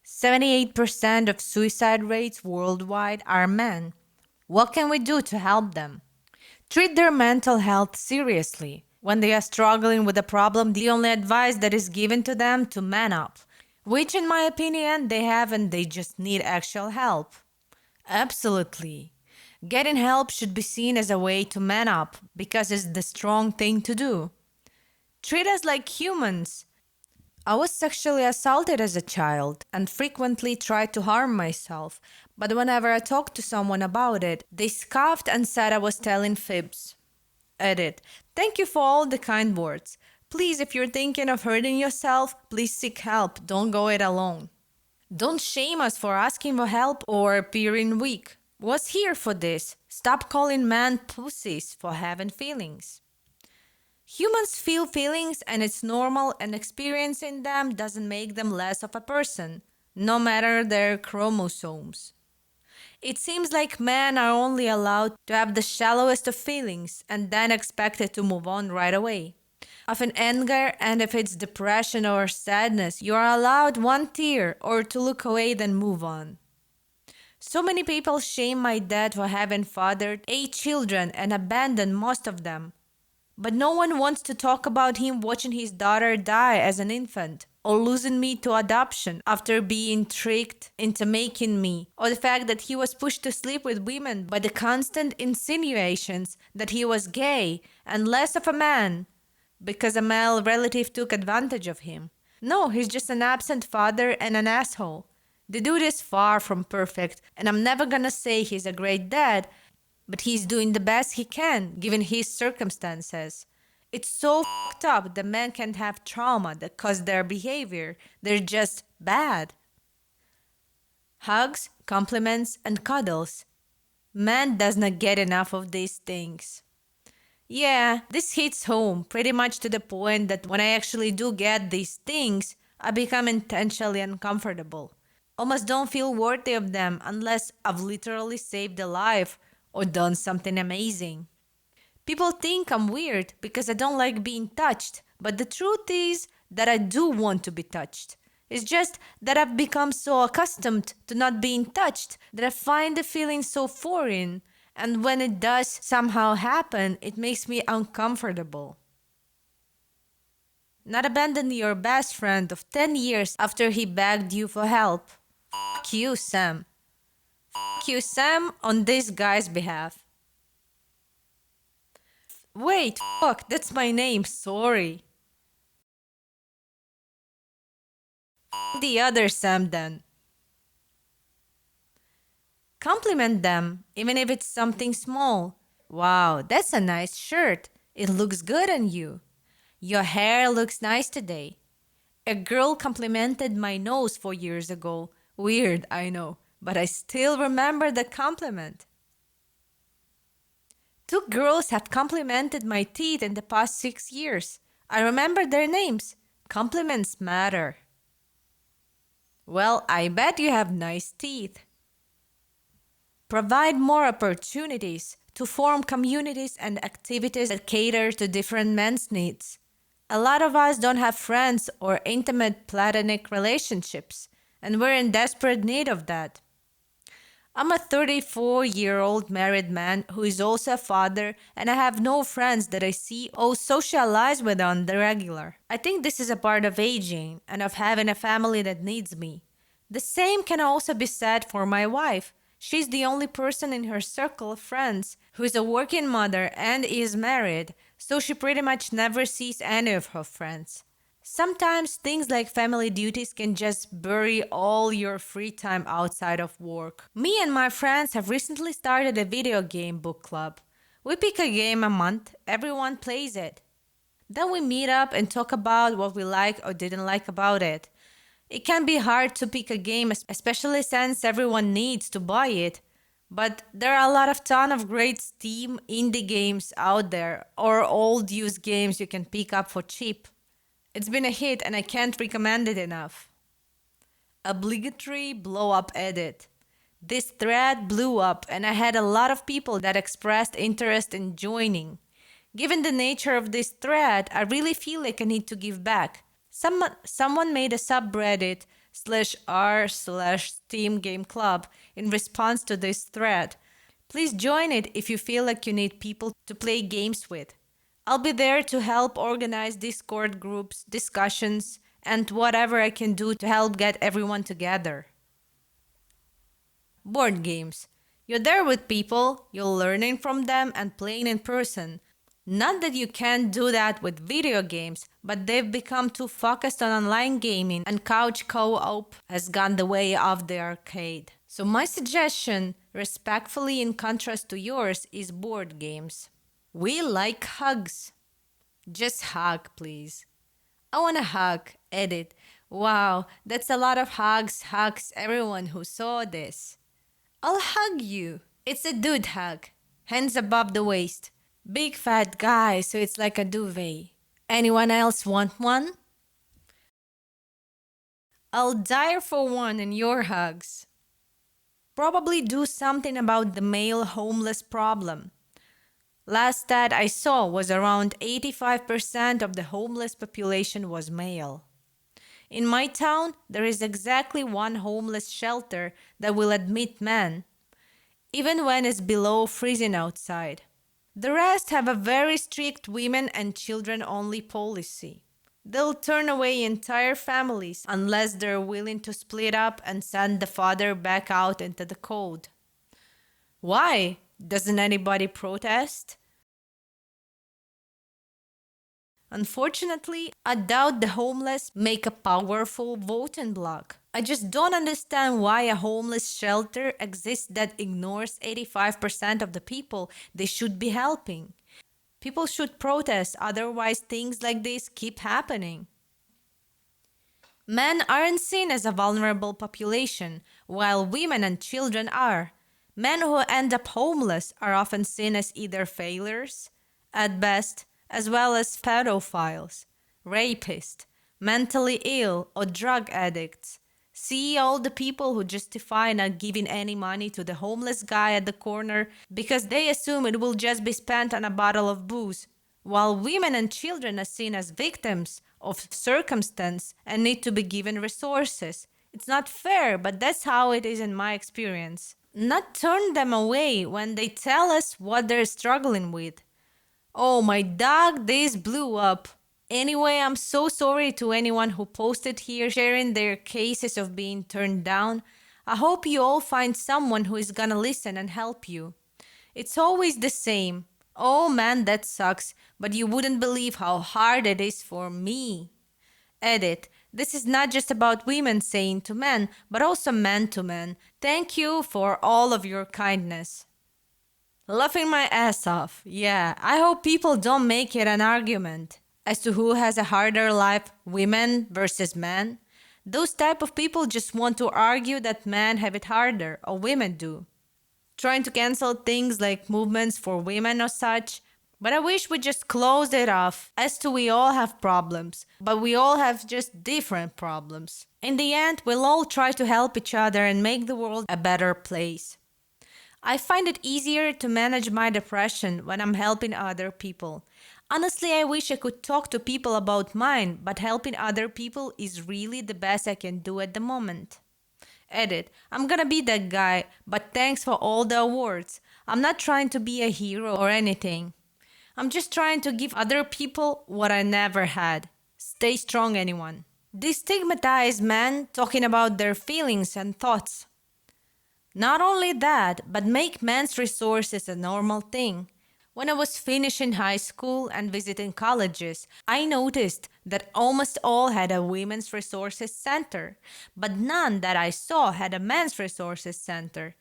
78% of suicide rates worldwide are men. What can we do to help them? Treat their mental health seriously. When they are struggling with a problem, the only advice that is given to them to man up, which in my opinion they haven't, they just need actual help. Absolutely. Getting help should be seen as a way to man up because it's the strong thing to do. Treat us like humans. I was sexually assaulted as a child and frequently tried to harm myself, but whenever I talked to someone about it, they scoffed and said I was telling fibs. Edit. Thank you for all the kind words. Please, if you're thinking of hurting yourself, please seek help. Don't go it alone. Don't shame us for asking for help or appearing weak. Was here for this. Stop calling men pussies for having feelings. Humans feel feelings and it's normal, and experiencing them doesn't make them less of a person, no matter their chromosomes. It seems like men are only allowed to have the shallowest of feelings and then expected to move on right away. Of an anger, and if it's depression or sadness, you are allowed one tear or to look away then move on. So many people shame my dad for having fathered 8 children and abandoned most of them. But no one wants to talk about him watching his daughter die as an infant, or losing me to adoption after being tricked into making me, or the fact that he was pushed to sleep with women by the constant insinuations that he was gay and less of a man because a male relative took advantage of him. No, he's just an absent father and an asshole. The dude is far from perfect, and I'm never gonna say he's a great dad, but he's doing the best he can, given his circumstances. It's so fucked up that men can't have trauma that cause their behavior. They're just bad. Hugs, compliments, and cuddles. Man does not get enough of these things. Yeah, this hits home pretty much to the point that when I actually do get these things, I become intentionally uncomfortable. Almost don't feel worthy of them unless I've literally saved a life or done something amazing. People think I'm weird because I don't like being touched, but the truth is that I do want to be touched. It's just that I've become so accustomed to not being touched that I find the feeling so foreign, and when it does somehow happen, it makes me uncomfortable. Not abandon your best friend of 10 years after he begged you for help. Fuck you, Sam. Fuck you, Sam, on this guy's behalf. Wait, fuck, that's my name, sorry. The other Sam then. Compliment them, even if it's something small. Wow, that's a nice shirt. It looks good on you. Your hair looks nice today. A girl complimented my nose 4 years ago. Weird, I know, but I still remember the compliment. 2 girls have complimented my teeth in the past 6 years. I remember their names. Compliments matter. Well, I bet you have nice teeth. Provide more opportunities to form communities and activities that cater to different men's needs. A lot of us don't have friends or intimate platonic relationships, and we're in desperate need of that. I'm a 34-year-old married man who is also a father, and I have no friends that I see or socialize with on the regular. I think this is a part of aging and of having a family that needs me. The same can also be said for my wife. She's the only person in her circle of friends who is a working mother and is married, so she pretty much never sees any of her friends. Sometimes things like family duties can just bury all your free time outside of work. Me and my friends have recently started a video game book club. We pick a game a month, everyone plays it. Then we meet up and talk about what we like or didn't like about it. It can be hard to pick a game, especially since everyone needs to buy it. But there are a lot of ton of great Steam indie games out there, or old used games you can pick up for cheap. It's been a hit and I can't recommend it enough. Obligatory blow-up edit. This thread blew up and I had a lot of people that expressed interest in joining. Given the nature of this thread, I really feel like I need to give back. Someone made a subreddit r/Steam Game Club in response to this thread. Please join it if you feel like you need people to play games with. I'll be there to help organize Discord groups, discussions, and whatever I can do to help get everyone together. Board games. You're there with people, you're learning from them and playing in person. Not that you can't do that with video games, but they've become too focused on online gaming and couch co-op has gone the way of the arcade. So my suggestion, respectfully in contrast to yours, is board games. We like hugs. Just hug, please. I want a hug. Edit. Wow, that's a lot of hugs, everyone who saw this. I'll hug you. It's a dude hug. Hands above the waist. Big fat guy, so it's like a duvet. Anyone else want one? I'll die for one in your hugs. Probably do something about the male homeless problem. Last stat I saw was around 85% of the homeless population was male. In my town, there is exactly one homeless shelter that will admit men, even when it's below freezing outside. The rest have a very strict women and children only policy. They'll turn away entire families unless they're willing to split up and send the father back out into the cold. Why? Doesn't anybody protest? Unfortunately, I doubt the homeless make a powerful voting bloc. I just don't understand why a homeless shelter exists that ignores 85% of the people they should be helping. People should protest, otherwise things like this keep happening. Men aren't seen as a vulnerable population, while women and children are. Men who end up homeless are often seen as either failures, at best, as well as pedophiles, rapists, mentally ill, or drug addicts. See all the people who justify not giving any money to the homeless guy at the corner because they assume it will just be spent on a bottle of booze, while women and children are seen as victims of circumstance and need to be given resources. It's not fair, but that's how it is in my experience. Not turn them away when they tell us what they're struggling with. Oh, my dog, this blew up. Anyway, I'm so sorry to anyone who posted here sharing their cases of being turned down. I hope you all find someone who is gonna listen and help you. It's always the same. Oh man, that sucks, but you wouldn't believe how hard it is for me. Edit. This is not just about women saying to men, but also men to men. Thank you for all of your kindness. Laughing my ass off. Yeah, I hope people don't make it an argument as to who has a harder life, women versus men. Those type of people just want to argue that men have it harder or women do. Trying to cancel things like movements for women or such. But I wish we just closed it off as to we all have problems, but we all have just different problems. In the end, we'll all try to help each other and make the world a better place. I find it easier to manage my depression when I'm helping other people. Honestly, I wish I could talk to people about mine, but helping other people is really the best I can do at the moment. Edit. I'm gonna be that guy, but thanks for all the awards. I'm not trying to be a hero or anything. I'm just trying to give other people what I never had. Stay strong, anyone. Destigmatize men talking about their feelings and thoughts. Not only that, but make men's resources a normal thing. When I was finishing high school and visiting colleges, I noticed that almost all had a women's resources center, but none that I saw had a men's resources center.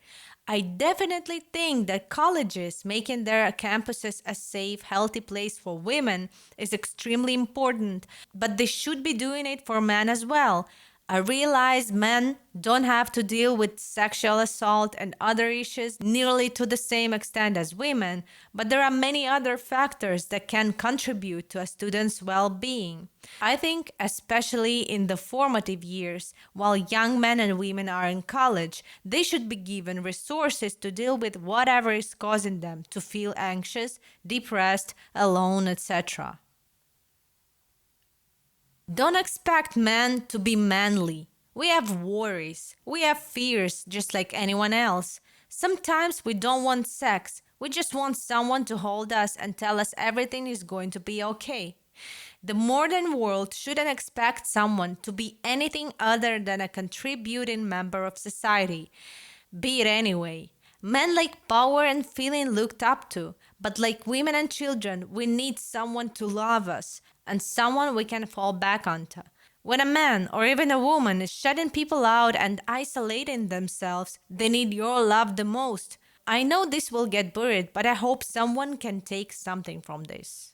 I definitely think that colleges making their campuses a safe, healthy place for women is extremely important, but they should be doing it for men as well. I realize men don't have to deal with sexual assault and other issues nearly to the same extent as women, but there are many other factors that can contribute to a student's well-being. I think especially in the formative years, while young men and women are in college, they should be given resources to deal with whatever is causing them to feel anxious, depressed, alone, etc. Don't expect men to be manly. We have worries. We have fears just like anyone else. Sometimes we don't want sex. We just want someone to hold us and tell us everything is going to be okay. The modern world shouldn't expect someone to be anything other than a contributing member of society. Be it anyway. Men like power and feeling looked up to, but like women and children, we need someone to love us and someone we can fall back onto. When a man or even a woman is shutting people out and isolating themselves, they need your love the most. I know this will get buried, but I hope someone can take something from this.